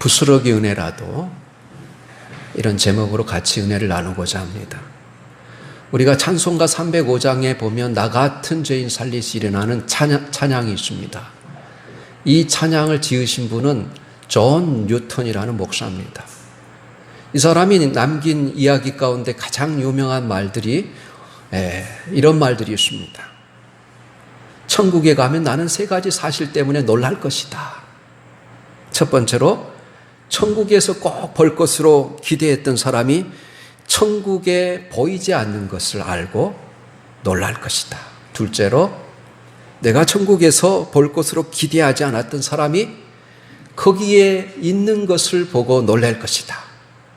부스러기 은혜라도 이런 제목으로 같이 은혜를 나누고자 합니다. 우리가 찬송가 305장에 보면 나 같은 죄인 살리시려나는 찬양이 있습니다. 이 찬양을 지으신 분은 존 뉴턴이라는 목사입니다. 이 사람이 남긴 이야기 가운데 가장 유명한 말들이 이런 말들이 있습니다. 천국에 가면 나는 3가지 사실 때문에 놀랄 것이다. 첫 번째로 천국에서 꼭 볼 것으로 기대했던 사람이 천국에 보이지 않는 것을 알고 놀랄 것이다. 둘째로 내가 천국에서 볼 것으로 기대하지 않았던 사람이 거기에 있는 것을 보고 놀랄 것이다.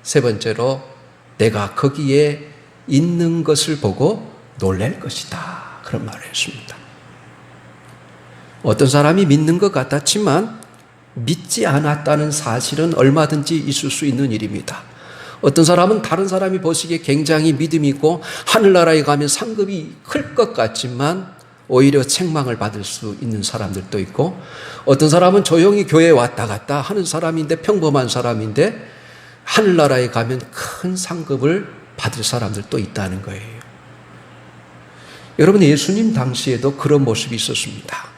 세 번째로 내가 거기에 있는 것을 보고 놀랄 것이다. 그런 말을 했습니다. 어떤 사람이 믿는 것 같았지만 믿지 않았다는 사실은 얼마든지 있을 수 있는 일입니다. 어떤 사람은 다른 사람이 보시기에 굉장히 믿음이 있고 하늘나라에 가면 상급이 클 것 같지만 오히려 책망을 받을 수 있는 사람들도 있고, 어떤 사람은 조용히 교회에 왔다 갔다 하는 사람인데, 평범한 사람인데 하늘나라에 가면 큰 상급을 받을 사람들도 있다는 거예요. 여러분, 예수님 당시에도 그런 모습이 있었습니다.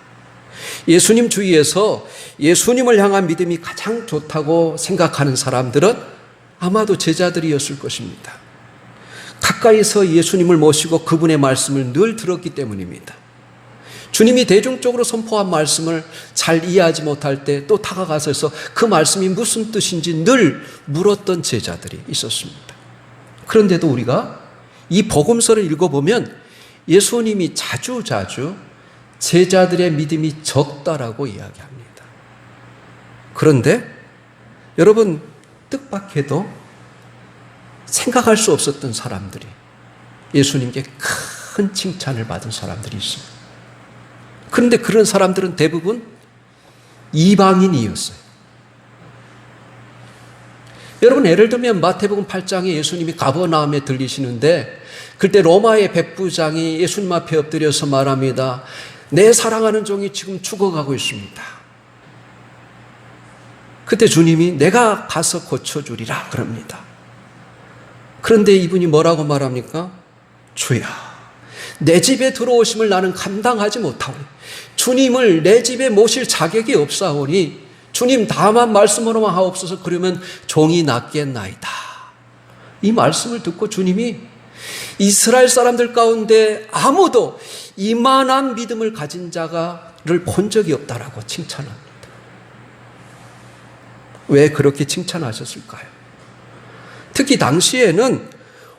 예수님 주위에서 예수님을 향한 믿음이 가장 좋다고 생각하는 사람들은 아마도 제자들이었을 것입니다. 가까이서 예수님을 모시고 그분의 말씀을 늘 들었기 때문입니다. 주님이 대중적으로 선포한 말씀을 잘 이해하지 못할 때 또 다가가서 그 말씀이 무슨 뜻인지 늘 물었던 제자들이 있었습니다. 그런데도 우리가 이 복음서를 읽어보면 예수님이 자주 제자들의 믿음이 적다라고 이야기합니다. 그런데 여러분, 뜻밖에도 생각할 수 없었던 사람들이 예수님께 큰 칭찬을 받은 사람들이 있습니다. 그런데 그런 사람들은 대부분 이방인이었어요. 여러분, 예를 들면 마태복음 8장에 예수님이 가버나움에 들리시는데 그때 로마의 백부장이 예수님 앞에 엎드려서 말합니다. 내 사랑하는 종이 지금 죽어가고 있습니다. 그때 주님이 내가 가서 고쳐주리라 그럽니다. 그런데 이분이 뭐라고 말합니까? 주야, 내 집에 들어오심을 나는 감당하지 못하오니 주님을 내 집에 모실 자격이 없사오니 주님 다만 말씀으로만 하옵소서. 그러면 종이 낫겠나이다. 이 말씀을 듣고 주님이 이스라엘 사람들 가운데 아무도 이만한 믿음을 가진 자를 본 적이 없다라고 칭찬합니다. 왜 그렇게 칭찬하셨을까요? 특히 당시에는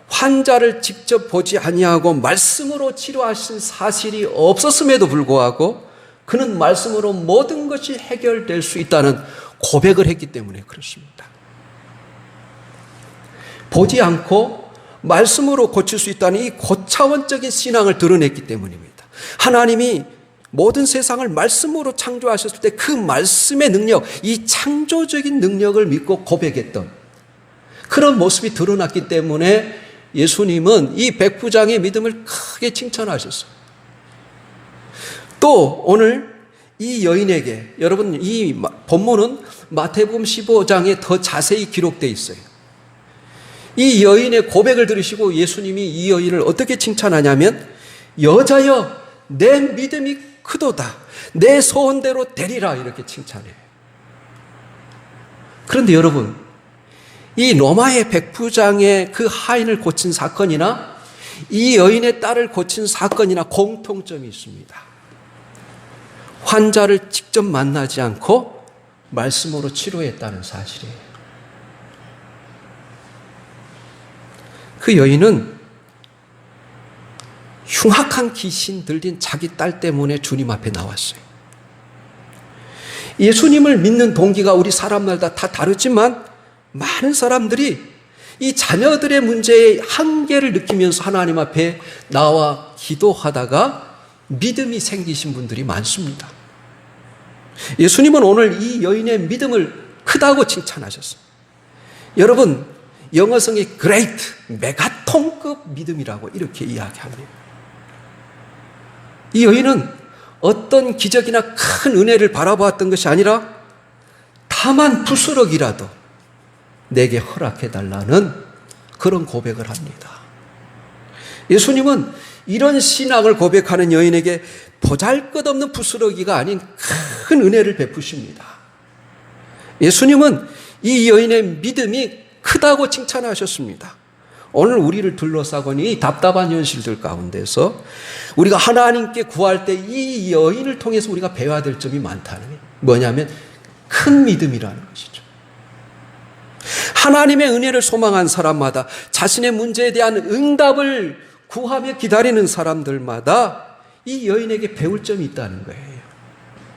환자를 직접 보지 아니하고 말씀으로 치료하신 사실이 없었음에도 불구하고 그는 말씀으로 모든 것이 해결될 수 있다는 고백을 했기 때문에 그렇습니다. 보지 않고 말씀으로 고칠 수 있다는 이 고차원적인 신앙을 드러냈기 때문입니다. 하나님이 모든 세상을 말씀으로 창조하셨을 때 그 말씀의 능력, 이 창조적인 능력을 믿고 고백했던 그런 모습이 드러났기 때문에 예수님은 이 백부장의 믿음을 크게 칭찬하셨어요. 또 오늘 이 여인에게, 여러분, 이 본문은 마태복음 15장에 더 자세히 기록되어 있어요. 이 여인의 고백을 들으시고 예수님이 이 여인을 어떻게 칭찬하냐면 여자여 내 믿음이 크도다, 내 소원대로 되리라, 이렇게 칭찬해요. 그런데 여러분, 이 로마의 백부장의 그 하인을 고친 사건이나 이 여인의 딸을 고친 사건이나 공통점이 있습니다. 환자를 직접 만나지 않고 말씀으로 치료했다는 사실이에요. 그 여인은 흉악한 귀신 들린 자기 딸 때문에 주님 앞에 나왔어요. 예수님을 믿는 동기가 우리 사람마다 다 다르지만 많은 사람들이 이 자녀들의 문제의 한계를 느끼면서 하나님 앞에 나와 기도하다가 믿음이 생기신 분들이 많습니다. 예수님은 오늘 이 여인의 믿음을 크다고 칭찬하셨어요. 여러분, 영어성이 great, 메가톤급 믿음이라고 이렇게 이야기합니다. 이 여인은 어떤 기적이나 큰 은혜를 바라보았던 것이 아니라 다만 부스럭이라도 내게 허락해달라는 그런 고백을 합니다. 예수님은 이런 신앙을 고백하는 여인에게 보잘것없는 부스러기가 아닌 큰 은혜를 베푸십니다. 예수님은 이 여인의 믿음이 크다고 칭찬하셨습니다. 오늘 우리를 둘러싸고는 이 답답한 현실들 가운데서 우리가 하나님께 구할 때 이 여인을 통해서 우리가 배워야 될 점이 많다는 거예요. 뭐냐면 큰 믿음이라는 것이죠. 하나님의 은혜를 소망한 사람마다 자신의 문제에 대한 응답을 구하며 기다리는 사람들마다 이 여인에게 배울 점이 있다는 거예요.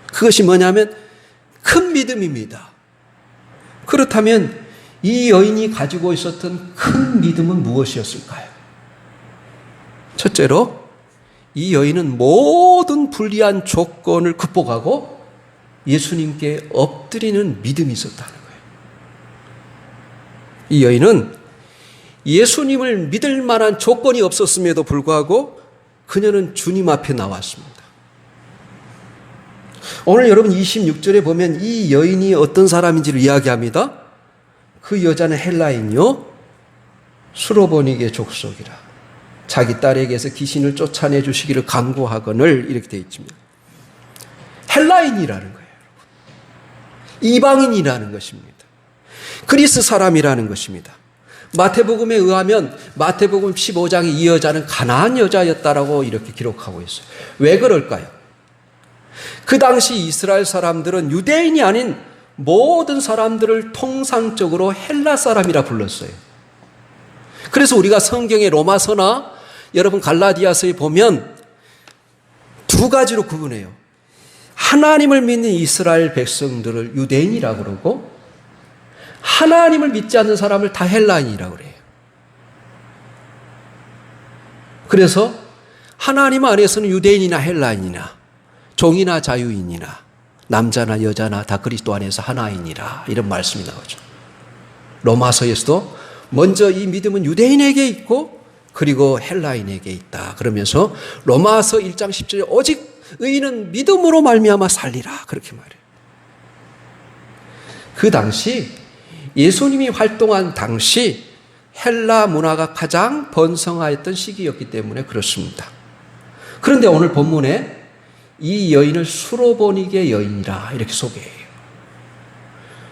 그것이 뭐냐면 큰 믿음입니다. 그렇다면 이 여인이 가지고 있었던 큰 믿음은 무엇이었을까요? 첫째로 이 여인은 모든 불리한 조건을 극복하고 예수님께 엎드리는 믿음이 있었다는 거예요. 이 여인은 예수님을 믿을 만한 조건이 없었음에도 불구하고 그녀는 주님 앞에 나왔습니다. 오늘 여러분 26절에 보면 이 여인이 어떤 사람인지를 이야기합니다. 그 여자는 헬라인요 수로보니게 족속이라 자기 딸에게서 귀신을 쫓아내 주시기를 간구하거늘 이렇게 되어 있습니다. 헬라인이라는 거예요. 이방인이라는 것입니다. 그리스 사람이라는 것입니다. 마태복음에 의하면 마태복음 15장에 이 여자는 가나안 여자였다라고 이렇게 기록하고 있어요. 왜 그럴까요? 그 당시 이스라엘 사람들은 유대인이 아닌 모든 사람들을 통상적으로 헬라 사람이라 불렀어요. 그래서 우리가 성경의 로마서나 여러분 갈라디아서에 보면 두 가지로 구분해요. 하나님을 믿는 이스라엘 백성들을 유대인이라고 그러고 하나님을 믿지 않는 사람을 다 헬라인이라고 그래요. 그래서 하나님 안에서는 유대인이나 헬라인이나 종이나 자유인이나 남자나 여자나 다 그리스도 안에서 하나이니라 이런 말씀이 나오죠. 로마서에서도 먼저 이 믿음은 유대인에게 있고 그리고 헬라인에게 있다. 그러면서 로마서 1장 10절에 오직 의인은 믿음으로 말미암아 살리라 그렇게 말해요. 그 당시 예수님이 활동한 당시 헬라 문화가 가장 번성하였던 시기였기 때문에 그렇습니다. 그런데 오늘 본문에 이 여인을 수로보니게 여인이라 이렇게 소개해요.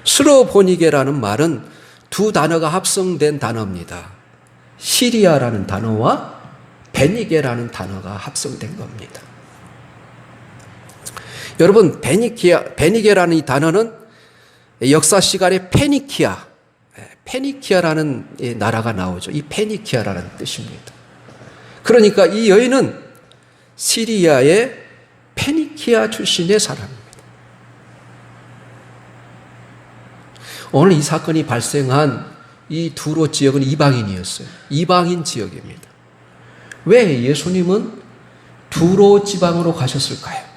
수로보니게라는 말은 두 단어가 합성된 단어입니다. 시리아라는 단어와 베니게라는 단어가 합성된 겁니다. 여러분 베니게라는 이 단어는 역사 시간에 페니키아라는 나라가 나오죠. 이 페니키아라는 뜻입니다. 그러니까 이 여인은 시리아의 페니키아 출신의 사람입니다. 오늘 이 사건이 발생한 이 두로 지역은 이방인이었어요. 이방인 지역입니다. 왜 예수님은 두로 지방으로 가셨을까요?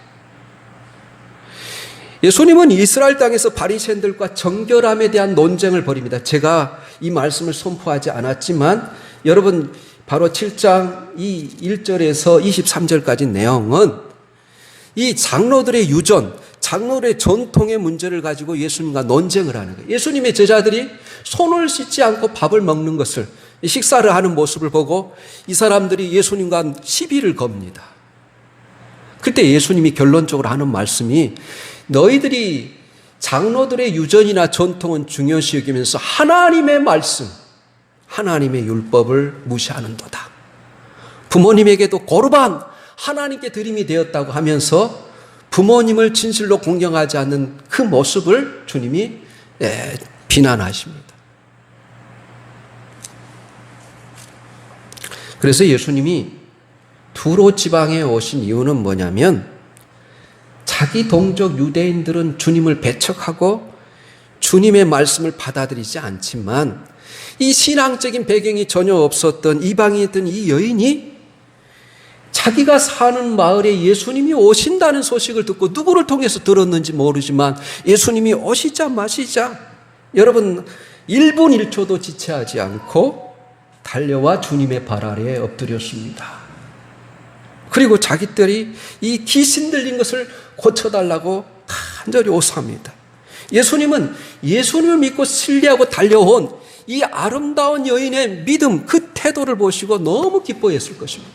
예수님은 이스라엘 땅에서 바리새인들과 정결함에 대한 논쟁을 벌입니다. 제가 이 말씀을 선포하지 않았지만 여러분 바로 7장 이 1절에서 23절까지 내용은 이 장로들의 유전, 장로들의 전통의 문제를 가지고 예수님과 논쟁을 하는 거예요. 예수님의 제자들이 손을 씻지 않고 밥을 먹는 것을, 식사를 하는 모습을 보고 이 사람들이 예수님과 시비를 겁니다. 그때 예수님이 결론적으로 하는 말씀이 너희들이 장로들의 유전이나 전통은 중요시 여기면서 하나님의 말씀, 하나님의 율법을 무시하는도다. 부모님에게도 고르반 하나님께 드림이 되었다고 하면서 부모님을 진실로 공경하지 않는 그 모습을 주님이 비난하십니다. 그래서 예수님이 두로 지방에 오신 이유는 뭐냐면 자기 동족 유대인들은 주님을 배척하고 주님의 말씀을 받아들이지 않지만 이 신앙적인 배경이 전혀 없었던 이방인이었던 이 여인이 자기가 사는 마을에 예수님이 오신다는 소식을 듣고 누구를 통해서 들었는지 모르지만 예수님이 오시자 마시자 여러분 1분 1초도 지체하지 않고 달려와 주님의 발 아래에 엎드렸습니다. 그리고 자기들이 이 귀신 들린 것을 고쳐달라고 간절히 호소합니다. 예수님은 예수님을 믿고 신뢰하고 달려온 이 아름다운 여인의 믿음, 그 태도를 보시고 너무 기뻐했을 것입니다.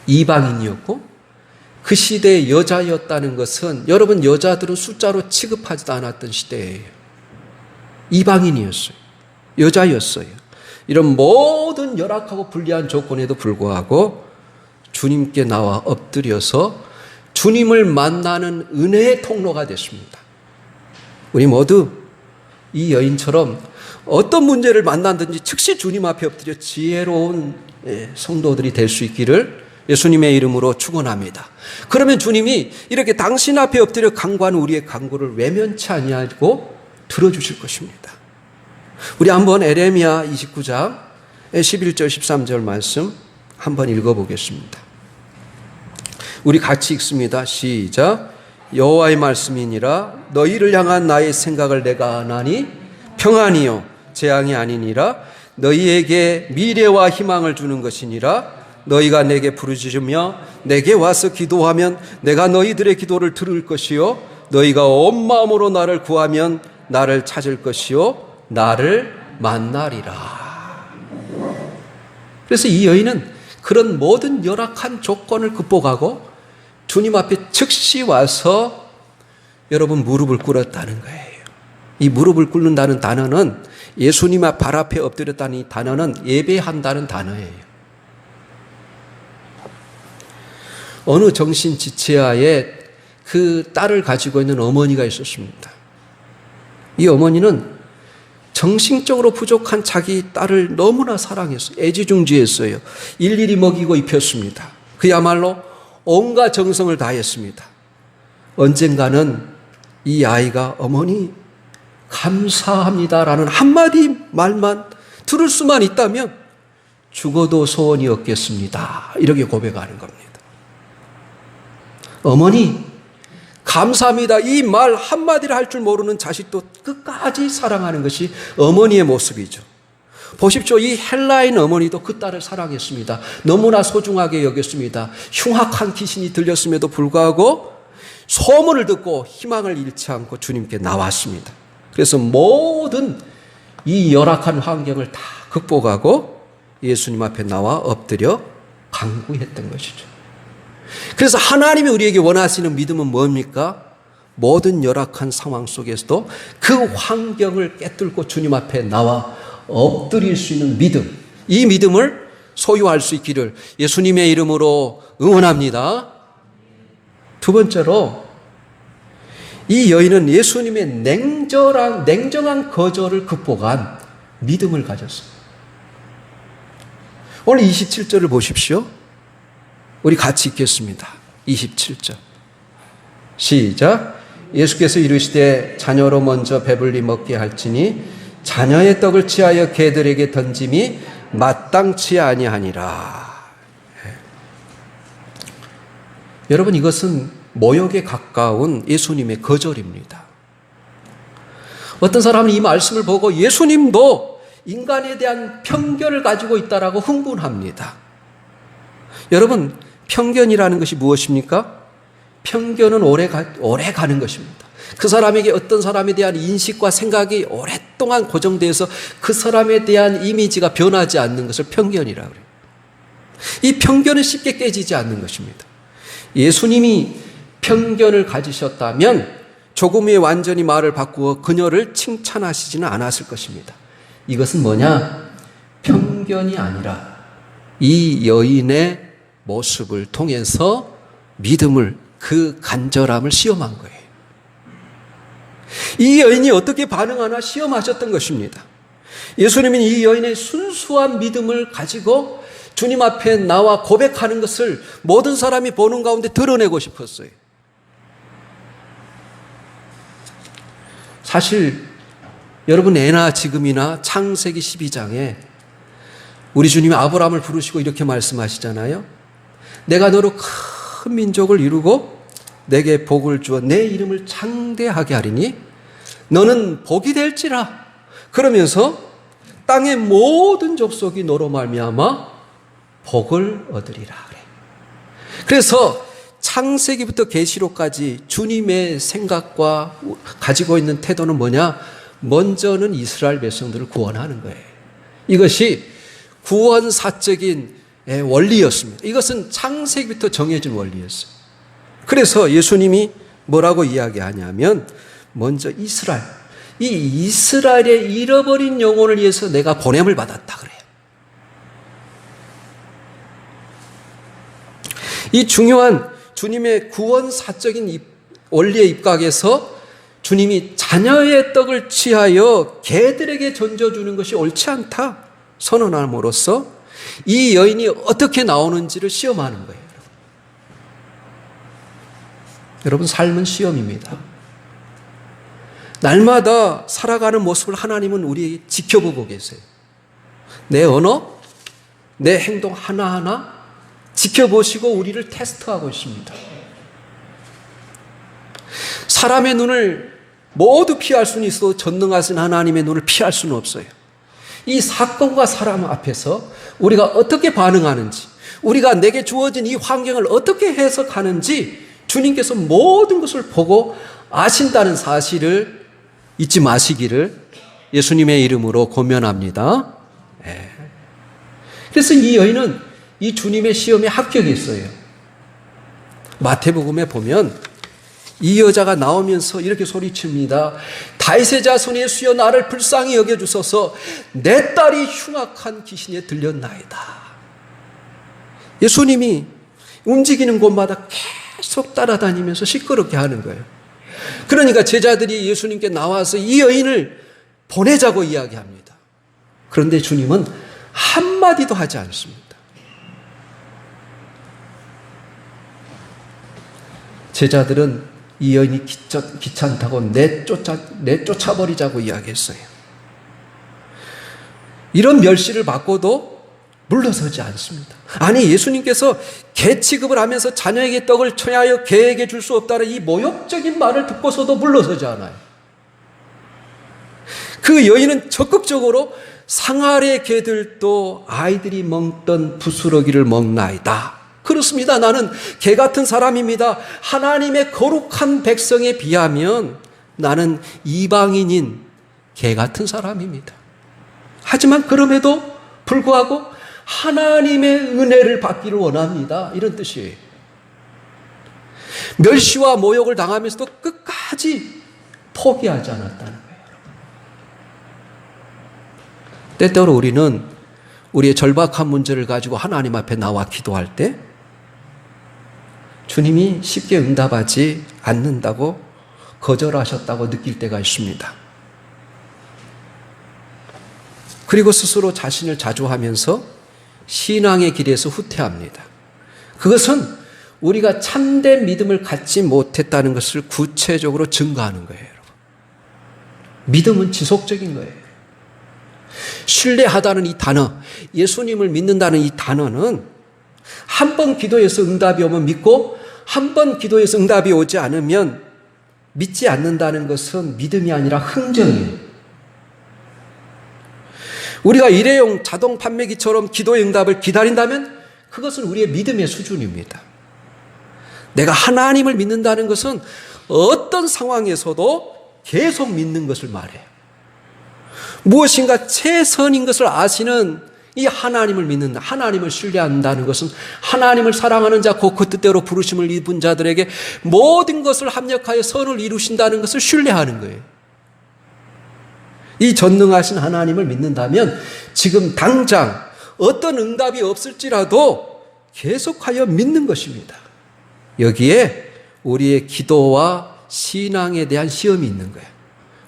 이방인이었고 그 시대의 여자였다는 것은, 여러분, 여자들은 숫자로 취급하지도 않았던 시대예요. 이방인이었어요. 여자였어요. 이런 모든 열악하고 불리한 조건에도 불구하고 주님께 나와 엎드려서 주님을 만나는 은혜의 통로가 됐습니다. 우리 모두 이 여인처럼 어떤 문제를 만나든지 즉시 주님 앞에 엎드려 지혜로운 성도들이 될 수 있기를 예수님의 이름으로 축원합니다. 그러면 주님이 이렇게 당신 앞에 엎드려 간구하는 우리의 간구를 외면치 아니하고 들어주실 것입니다. 우리 한번 에레미야 29장 11절 13절 말씀 한번 읽어보겠습니다. 우리 같이 읽습니다. 시작. 여호와의 말씀이니라. 너희를 향한 나의 생각을 내가 아나니 평안이요 재앙이 아니니라. 너희에게 미래와 희망을 주는 것이니라. 너희가 내게 부르짖으며 내게 와서 기도하면 내가 너희들의 기도를 들을 것이요 너희가 온 마음으로 나를 구하면 나를 찾을 것이요 나를 만나리라. 그래서 이 여인은 그런 모든 열악한 조건을 극복하고 주님 앞에 즉시 와서 여러분 무릎을 꿇었다는 거예요. 이 무릎을 꿇는다는 단어는, 예수님 발 앞에 엎드렸다는 이 단어는 예배한다는 단어예요. 어느 정신지체아에 그 딸을 가지고 있는 어머니가 있었습니다. 이 어머니는 정신적으로 부족한 자기 딸을 너무나 사랑했어요. 애지중지했어요. 일일이 먹이고 입혔습니다. 그야말로 온갖 정성을 다했습니다. 언젠가는 이 아이가 어머니 감사합니다라는 한마디 말만 들을 수만 있다면 죽어도 소원이 없겠습니다. 이렇게 고백하는 겁니다. 어머니 감사합니다. 이 말 한마디를 할 줄 모르는 자식도 끝까지 사랑하는 것이 어머니의 모습이죠. 보십시오. 이 헬라인 어머니도 그 딸을 사랑했습니다. 너무나 소중하게 여겼습니다. 흉악한 귀신이 들렸음에도 불구하고 소문을 듣고 희망을 잃지 않고 주님께 나왔습니다. 그래서 모든 이 열악한 환경을 다 극복하고 예수님 앞에 나와 엎드려 간구했던 것이죠. 그래서 하나님이 우리에게 원하시는 믿음은 뭡니까? 모든 열악한 상황 속에서도 그 환경을 깨뚫고 주님 앞에 나와 엎드릴 수 있는 믿음, 이 믿음을 소유할 수 있기를 예수님의 이름으로 응원합니다. 두 번째로, 이 여인은 예수님의 냉정한 거절을 극복한 믿음을 가졌어요. 오늘 27절을 보십시오. 우리 같이 읽겠습니다. 27절 시작. 예수께서 이르시되 자녀로 먼저 배불리 먹게 할지니 자녀의 떡을 취하여 개들에게 던짐이 마땅치 아니하니라. 여러분, 이것은 모욕에 가까운 예수님의 거절입니다. 어떤 사람은 이 말씀을 보고 예수님도 인간에 대한 편견을 가지고 있다라고 흥분합니다. 여러분, 편견이라는 것이 무엇입니까? 편견은 오래 가는 것입니다. 그 사람에게 어떤 사람에 대한 인식과 생각이 오랫동안 고정되어서 그 사람에 대한 이미지가 변하지 않는 것을 편견이라고 해요. 이 편견은 쉽게 깨지지 않는 것입니다. 예수님이 편견을 가지셨다면 조금 후에 완전히 말을 바꾸어 그녀를 칭찬하시지는 않았을 것입니다. 이것은 뭐냐? 편견이 아니라 이 여인의 모습을 통해서 믿음을, 그 간절함을 시험한 거예요. 이 여인이 어떻게 반응하나 시험하셨던 것입니다. 예수님은 이 여인의 순수한 믿음을 가지고 주님 앞에 나와 고백하는 것을 모든 사람이 보는 가운데 드러내고 싶었어요. 사실 여러분, 예나 지금이나 창세기 12장에 우리 주님이 아브라함을 부르시고 이렇게 말씀하시잖아요. 내가 너로 큰 민족을 이루고 내게 복을 주어 내 이름을 창대하게 하리니 너는 복이 될지라. 그러면서 땅의 모든 족속이 너로 말미암아 복을 얻으리라 그래. 그래서 창세기부터 계시록까지 주님의 생각과 가지고 있는 태도는 뭐냐? 먼저는 이스라엘 백성들을 구원하는 거예요. 이것이 구원사적인 원리였습니다. 이것은 창세기부터 정해진 원리였어요. 그래서 예수님이 뭐라고 이야기하냐면 먼저 이스라엘, 이 이스라엘의 잃어버린 영혼을 위해서 내가 보냄을 받았다 그래요. 이 중요한 주님의 구원사적인 원리에 입각해서 주님이 자녀의 떡을 취하여 개들에게 던져주는 것이 옳지 않다 선언함으로써 이 여인이 어떻게 나오는지를 시험하는 거예요. 여러분, 삶은 시험입니다. 날마다 살아가는 모습을 하나님은 우리 지켜보고 계세요. 내 언어, 내 행동 하나하나 지켜보시고 우리를 테스트하고 있습니다. 사람의 눈을 모두 피할 수는 있어도 전능하신 하나님의 눈을 피할 수는 없어요. 이 사건과 사람 앞에서 우리가 어떻게 반응하는지, 우리가 내게 주어진 이 환경을 어떻게 해석하는지 주님께서 모든 것을 보고 아신다는 사실을 잊지 마시기를 예수님의 이름으로 권면합니다. 그래서 이 여인은 이 주님의 시험에 합격했어요. 마태복음에 보면 이 여자가 나오면서 이렇게 소리칩니다. 다윗의 자손 예수여 나를 불쌍히 여겨주소서. 내 딸이 흉악한 귀신에 들렸나이다. 예수님이 움직이는 곳마다 계속 따라다니면서 시끄럽게 하는 거예요. 그러니까 제자들이 예수님께 나와서 이 여인을 보내자고 이야기합니다. 그런데 주님은 한마디도 하지 않습니다. 제자들은 이 여인이 귀찮다고 내쫓아버리자고 이야기했어요. 이런 멸시를 받고도 물러서지 않습니다. 아니, 예수님께서 개 취급을 하면서 자녀에게 떡을 청하여 개에게 줄 수 없다는 이 모욕적인 말을 듣고서도 물러서지 않아요. 그 여인은 적극적으로 상아래 개들도 아이들이 먹던 부스러기를 먹나이다. 그렇습니다. 나는 개 같은 사람입니다. 하나님의 거룩한 백성에 비하면 나는 이방인인 개 같은 사람입니다. 하지만 그럼에도 불구하고 하나님의 은혜를 받기를 원합니다. 이런 뜻이에요. 멸시와 모욕을 당하면서도 끝까지 포기하지 않았다는 거예요. 때때로 우리는 우리의 절박한 문제를 가지고 하나님 앞에 나와 기도할 때 주님이 쉽게 응답하지 않는다고 거절하셨다고 느낄 때가 있습니다. 그리고 스스로 자신을 자조하면서 신앙의 길에서 후퇴합니다. 그것은 우리가 참된 믿음을 갖지 못했다는 것을 구체적으로 증거하는 거예요, 여러분. 믿음은 지속적인 거예요. 신뢰하다는 이 단어, 예수님을 믿는다는 이 단어는 한 번 기도해서 응답이 오면 믿고 한 번 기도해서 응답이 오지 않으면 믿지 않는다는 것은 믿음이 아니라 흥정이에요. 우리가 일회용 자동 판매기처럼 기도의 응답을 기다린다면 그것은 우리의 믿음의 수준입니다. 내가 하나님을 믿는다는 것은 어떤 상황에서도 계속 믿는 것을 말해요. 무엇인가 최선인 것을 아시는 이 하나님을 믿는다, 하나님을 신뢰한다는 것은 하나님을 사랑하는 자, 곧 그 뜻대로 부르심을 입은 자들에게 모든 것을 합력하여 선을 이루신다는 것을 신뢰하는 거예요. 이 전능하신 하나님을 믿는다면 지금 당장 어떤 응답이 없을지라도 계속하여 믿는 것입니다. 여기에 우리의 기도와 신앙에 대한 시험이 있는 거예요.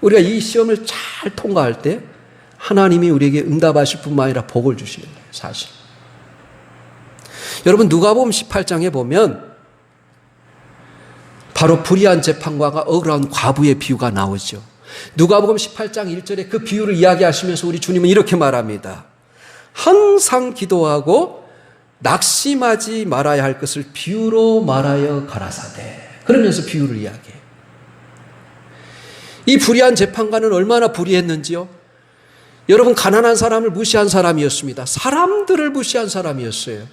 우리가 이 시험을 잘 통과할 때 하나님이 우리에게 응답하실 뿐만 아니라 복을 주시는 거예요, 사실. 여러분, 누가복음 18장에 보면 바로 불의한 재판관과 억울한 과부의 비유가 나오죠. 누가복음 18장 1절에 그 비유를 이야기하시면서 우리 주님은 이렇게 말합니다. 항상 기도하고 낙심하지 말아야 할 것을 비유로 말하여 가라사대. 그러면서 비유를 이야기해요. 이 불의한 재판관은 얼마나 불의했는지요? 여러분, 가난한 사람을 무시한 사람이었습니다. 사람들을 무시한 사람이었어요.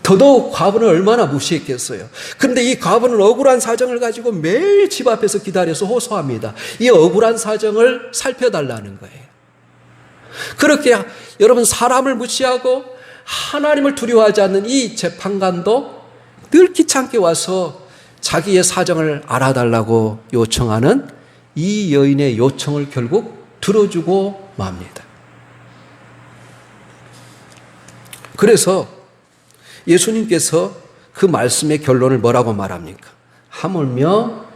더더욱 과부는 얼마나 무시했겠어요. 그런데 이 과부는 억울한 사정을 가지고 매일 집 앞에서 기다려서 호소합니다. 이 억울한 사정을 살펴달라는 거예요. 그렇게 여러분, 사람을 무시하고 하나님을 두려워하지 않는 이 재판관도 늘 귀찮게 와서 자기의 사정을 알아달라고 요청하는 이 여인의 요청을 결국 들어주고 맙니다. 그래서 예수님께서 그 말씀의 결론을 뭐라고 말합니까? 하물며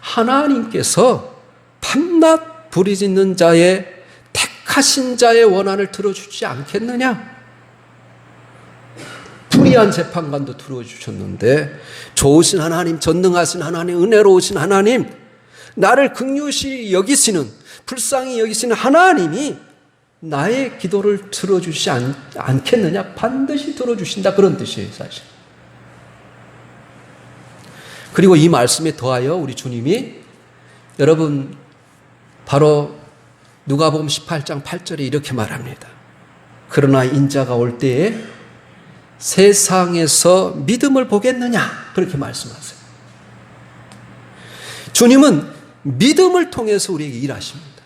하나님께서 밤낮 부르짖는 자의 택하신 자의 원한을 들어주지 않겠느냐? 불의한 재판관도 들어주셨는데 좋으신 하나님, 전능하신 하나님, 은혜로우신 하나님, 나를 긍휼히 여기시는, 불쌍히 여기시는 하나님이 나의 기도를 들어주시지 않겠느냐? 반드시 들어주신다, 그런 뜻이에요, 사실. 그리고 이 말씀에 더하여 우리 주님이, 여러분, 바로 누가복음 18장 8절에 이렇게 말합니다. 그러나 인자가 올 때에 세상에서 믿음을 보겠느냐? 그렇게 말씀하세요. 주님은 믿음을 통해서 우리에게 일하십니다.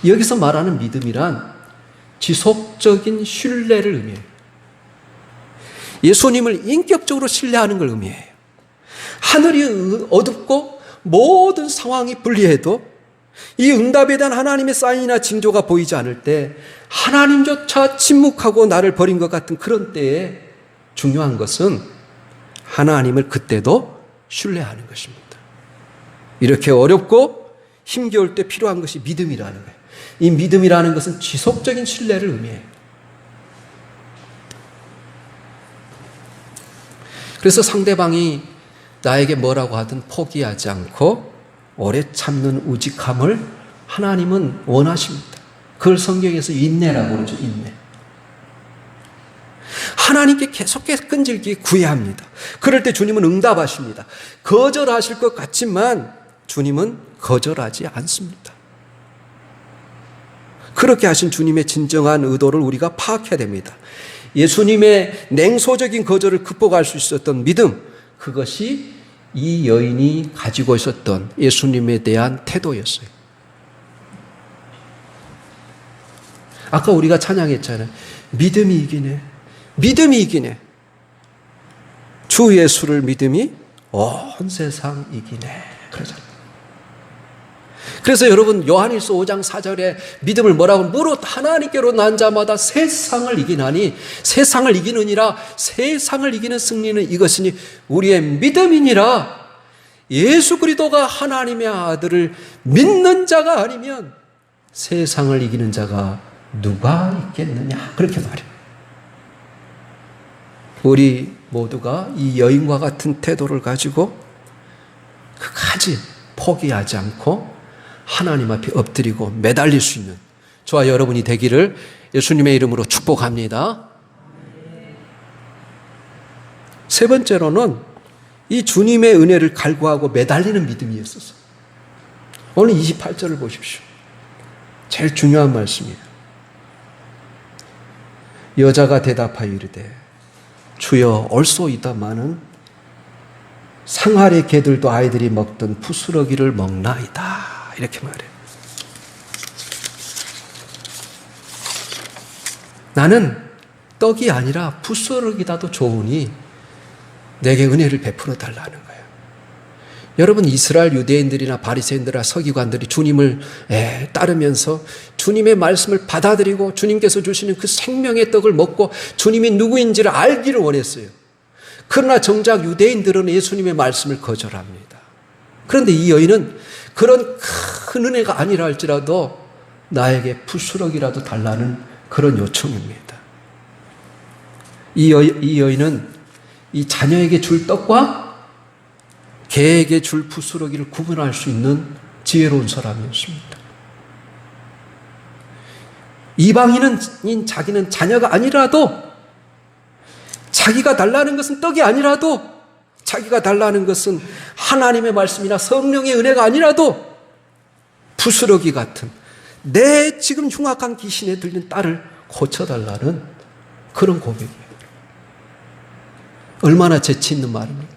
여기서 말하는 믿음이란 지속적인 신뢰를 의미해요. 예수님을 인격적으로 신뢰하는 걸 의미해요. 하늘이 어둡고 모든 상황이 불리해도 이 응답에 대한 하나님의 사인이나 징조가 보이지 않을 때 하나님조차 침묵하고 나를 버린 것 같은 그런 때에 중요한 것은 하나님을 그때도 신뢰하는 것입니다. 이렇게 어렵고 힘겨울 때 필요한 것이 믿음이라는 거예요. 이 믿음이라는 것은 지속적인 신뢰를 의미해요. 그래서 상대방이 나에게 뭐라고 하든 포기하지 않고 오래 참는 우직함을 하나님은 원하십니다. 그걸 성경에서 인내라고 그러죠, 인내. 하나님께 계속해서 끈질기게 구해야 합니다. 그럴 때 주님은 응답하십니다. 거절하실 것 같지만 주님은 거절하지 않습니다. 그렇게 하신 주님의 진정한 의도를 우리가 파악해야 됩니다. 예수님의 냉소적인 거절을 극복할 수 있었던 믿음, 그것이 이 여인이 가지고 있었던 예수님에 대한 태도였어요. 아까 우리가 찬양했잖아요. 믿음이 이기네. 믿음이 이기네. 주 예수를 믿음이 온 세상 이기네. 그러잖아요. 그래서 여러분, 요한일서 5장 4절에 믿음을 뭐라고? 무릇 하나님께로 난 자마다 세상을 이기나니, 세상을 이기느니라. 세상을 이기는 승리는 이것이니 우리의 믿음이니라. 예수 그리스도가 하나님의 아들을 믿는 자가 아니면 세상을 이기는 자가 누가 있겠느냐, 그렇게 말해요. 우리 모두가 이 여인과 같은 태도를 가지고 끝까지 포기하지 않고 하나님 앞에 엎드리고 매달릴 수 있는 저와 여러분이 되기를 예수님의 이름으로 축복합니다. 세 번째로는 이 주님의 은혜를 갈구하고 매달리는 믿음이었어요. 오늘 28절을 보십시오. 제일 중요한 말씀이에요. 여자가 대답하여 이르되 주여 올소이다마는 상하리 개들도 아이들이 먹던 부스러기를 먹나이다. 이렇게 말해요. 나는 떡이 아니라 부스러기라도 좋으니 내게 은혜를 베풀어 달라는 거예요. 여러분, 이스라엘 유대인들이나 바리새인들이나 서기관들이 주님을 따르면서 주님의 말씀을 받아들이고 주님께서 주시는 그 생명의 떡을 먹고 주님이 누구인지를 알기를 원했어요. 그러나 정작 유대인들은 예수님의 말씀을 거절합니다. 그런데 이 여인은 그런 큰 은혜가 아니라 할지라도 나에게 부스러기라도 달라는 그런 요청입니다. 이 여인은 이 자녀에게 줄 떡과 개에게 줄 부스러기를 구분할 수 있는 지혜로운 사람이었습니다. 이방인인 자기는 자녀가 아니라도, 자기가 달라는 것은 떡이 아니라도, 자기가 달라는 것은 하나님의 말씀이나 성령의 은혜가 아니라도 부스러기 같은 내 지금 흉악한 귀신에 들린 딸을 고쳐달라는 그런 고백이에요. 얼마나 재치 있는 말입니까?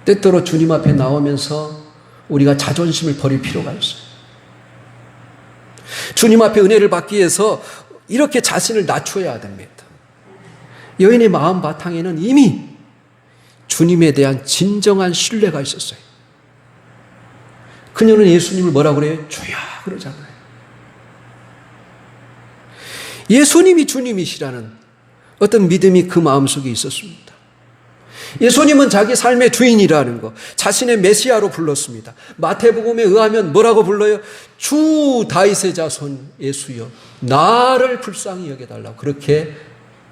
때때로 주님 앞에 나오면서 우리가 자존심을 버릴 필요가 있어요. 주님 앞에 은혜를 받기 위해서 이렇게 자신을 낮춰야 됩니다. 여인의 마음 바탕에는 이미 주님에 대한 진정한 신뢰가 있었어요. 그녀는 예수님을 뭐라고 그래요? 주야 그러잖아요. 예수님이 주님이시라는 어떤 믿음이 그 마음속에 있었습니다. 예수님은 자기 삶의 주인이라는 거, 자신의 메시아로 불렀습니다. 마태복음에 의하면 뭐라고 불러요? 주 다윗의 자손 예수여 나를 불쌍히 여겨달라고 그렇게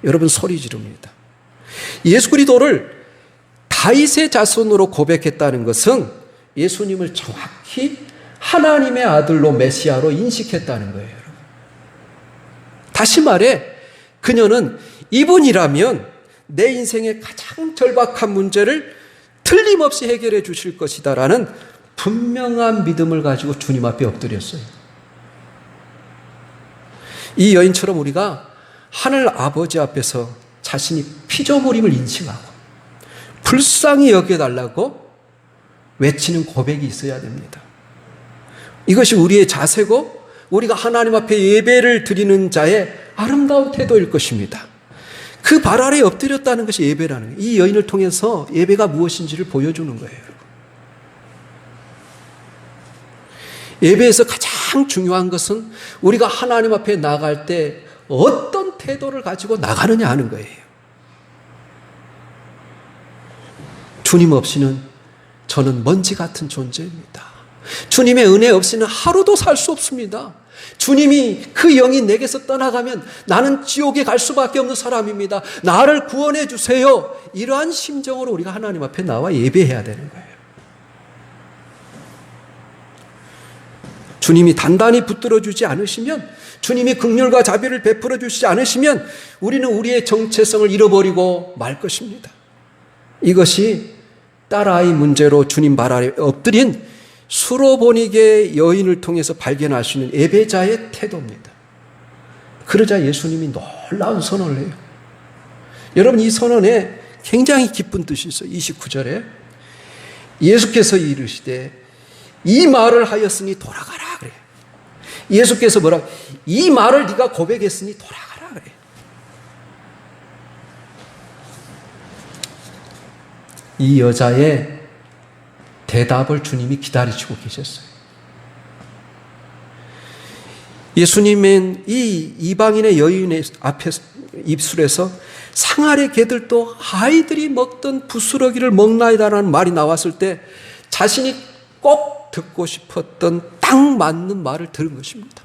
여러분 소리 지릅니다. 예수 그리스도를 다윗의 자손으로 고백했다는 것은 예수님을 정확히 하나님의 아들로 메시아로 인식했다는 거예요. 여러분. 다시 말해 그녀는 이분이라면 내 인생의 가장 절박한 문제를 틀림없이 해결해 주실 것이다라는 분명한 믿음을 가지고 주님 앞에 엎드렸어요. 이 여인처럼 우리가 하늘 아버지 앞에서 자신이 피조물임을 인식하고 불쌍히 여겨달라고 외치는 고백이 있어야 됩니다. 이것이 우리의 자세고 우리가 하나님 앞에 예배를 드리는 자의 아름다운 태도일 것입니다. 그 발 아래에 엎드렸다는 것이 예배라는 거예요. 이 여인을 통해서 예배가 무엇인지를 보여주는 거예요. 예배에서 가장 중요한 것은 우리가 하나님 앞에 나갈 때 어떤 태도를 가지고 나가느냐 하는 거예요. 주님 없이는 저는 먼지 같은 존재입니다. 주님의 은혜 없이는 하루도 살 수 없습니다. 주님이 그 영이 내게서 떠나가면 나는 지옥에 갈 수밖에 없는 사람입니다. 나를 구원해 주세요. 이러한 심정으로 우리가 하나님 앞에 나와 예배해야 되는 거예요. 주님이 단단히 붙들어 주지 않으시면, 주님이 긍휼과 자비를 베풀어 주시지 않으시면 우리는 우리의 정체성을 잃어버리고 말 것입니다. 이것이 딸아이 문제로 주님 발 아래 엎드린 수로보니게 여인을 통해서 발견할 수 있는 예배자의 태도입니다. 그러자 예수님이 놀라운 선언을 해요. 여러분 이 선언에 굉장히 기쁜 뜻이 있어요. 29절에 예수께서 이르시되 이 말을 하였으니 돌아가라 그래요. 예수께서 뭐라고? 이 말을 네가 고백했으니 돌아가라 그래요. 이 여자의 대답을 주님이 기다리시고 계셨어요. 예수님은 이 이방인의 여인의 앞에 입술에서 상아래 개들도 아이들이 먹던 부스러기를 먹나이다라는 말이 나왔을 때 자신이 꼭 듣고 싶었던 딱 맞는 말을 들은 것입니다.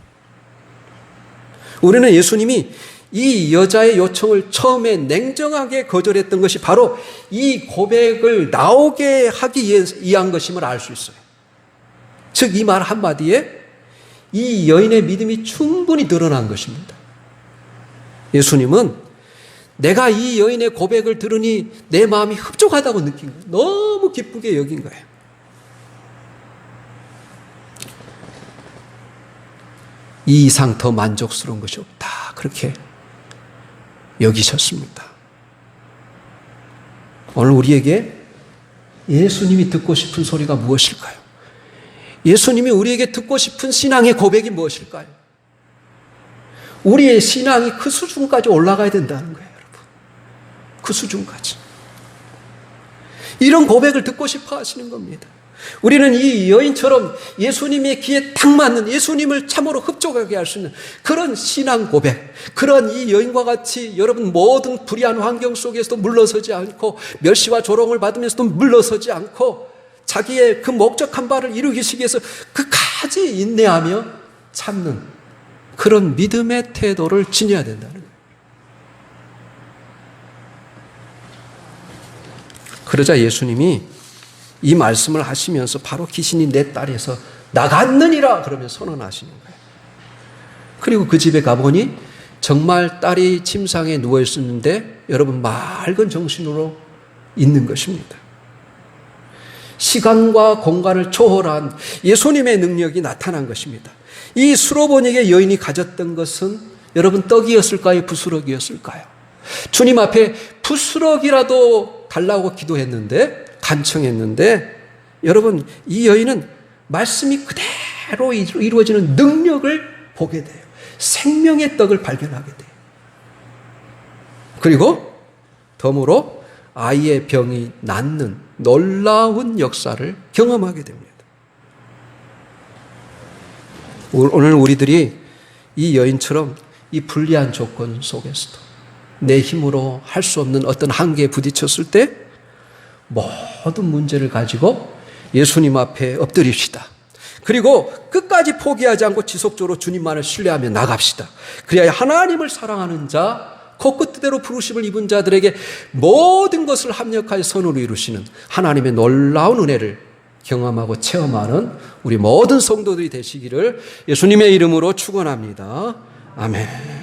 우리는 예수님이 이 여자의 요청을 처음에 냉정하게 거절했던 것이 바로 이 고백을 나오게 하기 위한 것임을 알 수 있어요. 즉 이 말 한마디에 이 여인의 믿음이 충분히 드러난 것입니다. 예수님은 내가 이 여인의 고백을 들으니 내 마음이 흡족하다고 느낀 거예요. 너무 기쁘게 여긴 거예요. 이 이상 더 만족스러운 것이 없다. 그렇게 여기셨습니다. 오늘 우리에게 예수님이 듣고 싶은 소리가 무엇일까요? 예수님이 우리에게 듣고 싶은 신앙의 고백이 무엇일까요? 우리의 신앙이 그 수준까지 올라가야 된다는 거예요, 여러분. 그 수준까지. 이런 고백을 듣고 싶어 하시는 겁니다. 우리는 이 여인처럼 예수님의 귀에 딱 맞는, 예수님을 참으로 흡족하게 할 수 있는 그런 신앙 고백, 그런 이 여인과 같이 여러분 모든 불의한 환경 속에서도 물러서지 않고 멸시와 조롱을 받으면서도 물러서지 않고 자기의 그 목적한 바를 이루기 위해서 끝까지 인내하며 참는 그런 믿음의 태도를 지녀야 된다는 거예요. 그러자 예수님이 이 말씀을 하시면서 바로 귀신이 내 딸에서 나갔느니라 그러면 선언하시는 거예요. 그리고 그 집에 가보니 정말 딸이 침상에 누워 있었는데 여러분 맑은 정신으로 있는 것입니다. 시간과 공간을 초월한 예수님의 능력이 나타난 것입니다. 이 수로보니게 여인이 가졌던 것은 여러분 떡이었을까요? 부스러기였을까요? 주님 앞에 부스럭이라도 달라고 기도했는데, 간청했는데, 여러분, 이 여인은 말씀이 그대로 이루어지는 능력을 보게 돼요. 생명의 떡을 발견하게 돼요. 그리고 덤으로 아이의 병이 낫는 놀라운 역사를 경험하게 됩니다. 오늘 우리들이 이 여인처럼 이 불리한 조건 속에서도 내 힘으로 할 수 없는 어떤 한계에 부딪혔을 때 모든 문제를 가지고 예수님 앞에 엎드립시다. 그리고 끝까지 포기하지 않고 지속적으로 주님만을 신뢰하며 나갑시다. 그래야 하나님을 사랑하는 자, 코끝대로 부르심을 입은 자들에게 모든 것을 합력하여 선으로 이루시는 하나님의 놀라운 은혜를 경험하고 체험하는 우리 모든 성도들이 되시기를 예수님의 이름으로 축원합니다. 아멘.